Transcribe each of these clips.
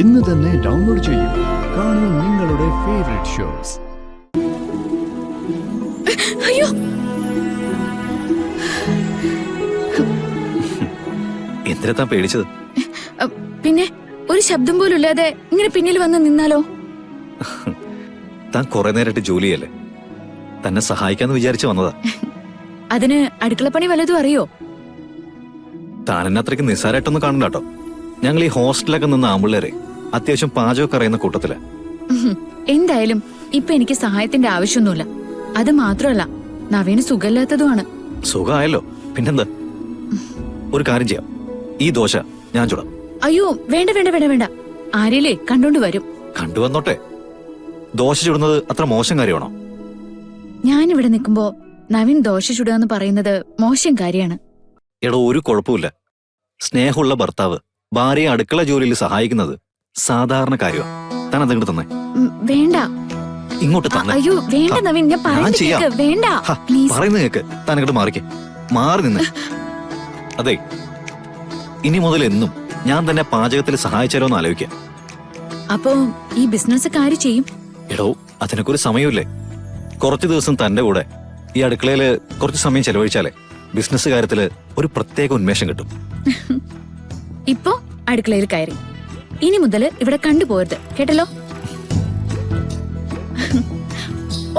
ഇന്ന് തന്നെ ഡൗൺലോഡ് ചെയ്യൂ. കാണൂ നിങ്ങളുടെ ഫേവറേറ്റ് ഷോസ്. അയ്യോ, എന്തിനാ പേടിച്ചത്? പിന്നെ ഒരു ശബ്ദം പോലും ഇല്ലാതെ ഇങ്ങനെ പിന്നിൽ വന്ന് നിന്നാലോ? താൻ കുറെ നേരമായിട്ട് ജോലിയല്ലേ, തന്നെ സഹായിക്കാന്ന് വിചാരിച്ചു വന്നതാ. അതിന് അടുക്കളപ്പണി വല്ലതും അറിയോ? താൻ എന്നെ അത്രയ്ക്ക് നിസ്സാരമായിട്ടൊന്നും കാണണ്ട കേട്ടോ. ഞങ്ങൾ ഈ ഹോസ്റ്റലൊക്കെ നിന്ന് ആമ്പിള്ളേരെ അത്യാവശ്യം പാചകമൊക്കെ അറിയുന്ന കൂട്ടത്തില്. എന്തായാലും ഇപ്പൊ എനിക്ക് സഹായത്തിന്റെ ആവശ്യമൊന്നുമില്ല. അത് മാത്രമല്ല, നവീന് സുഖമില്ലാത്തതുമാണ്. സുഖമായല്ലോ, പിന്നെന്താ? ഒരു കാര്യം ചെയ്യാം, ഈ ദോശ ഞാൻ ചുടാം. അയ്യോ, വേണ്ട വേണ്ട വേണ്ട വേണ്ട, ആരെയല്ലേ കണ്ടോണ്ട് വരും. കണ്ടുവന്നോട്ടെ. ദോശ ചുടുന്നത് അത്ര മോശം കാര്യമാണോ? ഞാനിവിടെ നിൽക്കുമ്പോ നവീൻ ദോശ ചുടുകയെന്ന് പറയുന്നത് മോശം കാര്യമാണ്. എടോ, ഒരു കുഴപ്പമില്ല. സ്നേഹമുള്ള ഭർത്താവ് ഭാര്യയെ അടുക്കള ജോലിയിൽ സഹായിക്കുന്നത് സാധാരണ കാര്യമാണ്. താൻ അതങ്ങോട്ട് തന്നെ. വേണ്ട, ഇങ്ങോട്ട് തന്നെ. അയ്യോ വേണ്ട നവീൻ, ഞാൻ പറയുന്നത് വേണ്ട. പറയുന്നത് കേക്ക്. താൻ അങ്ങോട്ട് മാറിക്കേ, മാറി നിന്ന്. അതെ, ഇനി മുതൽ എന്നും ഞാൻ തന്നെ പാചകത്തിൽ സഹായിച്ചാലോന്ന് ആലോചിക്കാം. അപ്പോ ഈ ബിസിനസ് കാര്യം ചെയ്യും? എടോ, അതിനൊക്കെ ഒരു സമയമില്ലേ? കുറച്ചു ദിവസം തന്റെ കൂടെ ഈ അടുക്കളയില് കുറച്ച് സമയം ചെലവഴിച്ചാലേ ബിസിനസ് കാര്യത്തില് ഒരു പ്രത്യേക ഉന്മേഷം കിട്ടും. ഇപ്പോ അടുക്കളയിൽ കയറി, ഇനി മുതൽ ഇവിടെ കണ്ടുപോകരുത്, കേട്ടല്ലോ?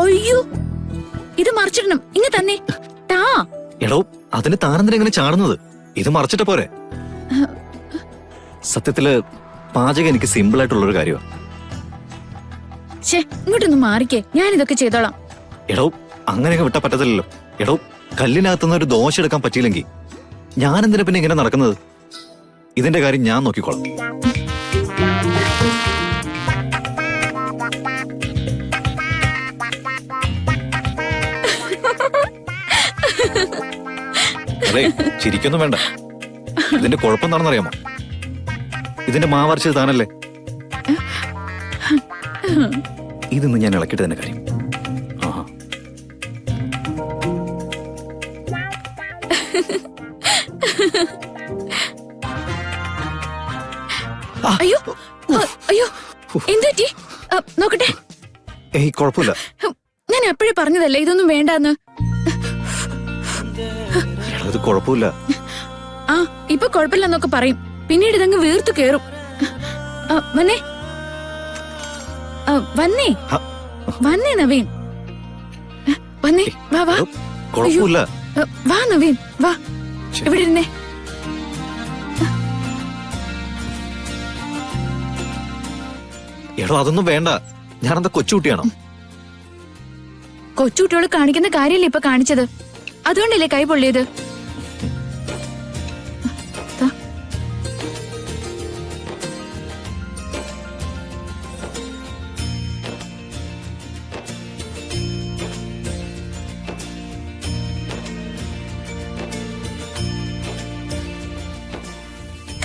ഒയ്യോ, ഇത് മറിച്ചിടണം. ഇങ്ങ തന്നെ ടാ. എടോ, അതിന് താനെന്തിനാ ഇങ്ങനെ ചാടുന്നത്? ഇത് മറിച്ചിട്ട പോരെ? സത്യത്തില് പാചകം എനിക്ക് സിമ്പിൾ ആയിട്ടുള്ളൊരു കാര്യമാണ്. ഇങ്ങോട്ടൊന്ന് മാറിക്കേ, ഞാൻ ഇതൊക്കെ ചെയ്തോളാം. എടോ, അങ്ങനെയൊക്കെ വിട്ടാ പറ്റത്തില്ലല്ലോ. എടോ, കല്ലിനകത്തുനിന്ന് ഒരു ദോശ എടുക്കാൻ പറ്റിയില്ലെങ്കിൽ ഞാൻ എന്തിനാ പിന്നെ ഇങ്ങനെ നടക്കുന്നത്? ഇതിന്റെ കാര്യം ഞാൻ നോക്കിക്കോളാം. അതെ, ചിരിക്കൊന്നും വേണ്ട. ഇതിന്റെ കുഴപ്പം എന്താണെന്നറിയാമോ? ഇതിന്റെ മാവരച്ചത് താനല്ലേ. ഇതൊന്ന് ഞാൻ ഇളക്കിട്ട് തന്നെ കാര്യം. അയ്യോ അയ്യോ, എന്തുപറ്റി? നോക്കട്ടെ. ഏയ്, കുഴപ്പമില്ല. ഞാൻ എപ്പോഴേ പറഞ്ഞതല്ലേ ഇതൊന്നും വേണ്ടെന്ന്. ഇത് കുഴപ്പമില്ല. ആ, ഇപ്പൊ കുഴപ്പമില്ലെന്നൊക്കെ പറയും, പിന്നീട് ഇതങ്ങ് വീർത്തു കേറും. വന്നേ വന്നേ വന്നേ നവീൻ, വന്നേ, വാ വാ. കുഴപ്പമില്ല. വാ നവീൻ, വാ, ഇവിടെ ഇരുന്നേ. എടോ, അതൊന്നും വേണ്ട. ഞാനെന്താ കൊച്ചുകുട്ടിയാണോ? കൊച്ചുകുട്ടിയോട് കാണിക്കുന്ന കാര്യല്ലേ ഇപ്പൊ കാണിച്ചത്, അതുകൊണ്ടല്ലേ കൈ പൊള്ളിയത്.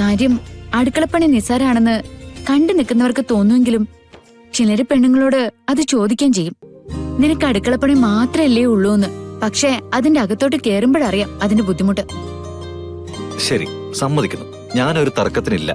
കാര്യം അടുക്കളപ്പണി നിസ്സാരാണെന്ന് കണ്ടു നിൽക്കുന്നവർക്ക് തോന്നുമെങ്കിലും ചിലര് പെണ്ണുങ്ങളോട് അത് ചോദിക്കുകയും ചെയ്യും. നിനക്ക് അടുക്കളപ്പണി മാത്രല്ലേ ഉള്ളൂന്ന്. പക്ഷെ അതിന്റെ അകത്തോട്ട് കേറുമ്പോഴറിയാം അതിന്റെ ബുദ്ധിമുട്ട്. ശരി, സമ്മതിക്കുന്നു. ഞാനൊരു തർക്കത്തിനില്ല.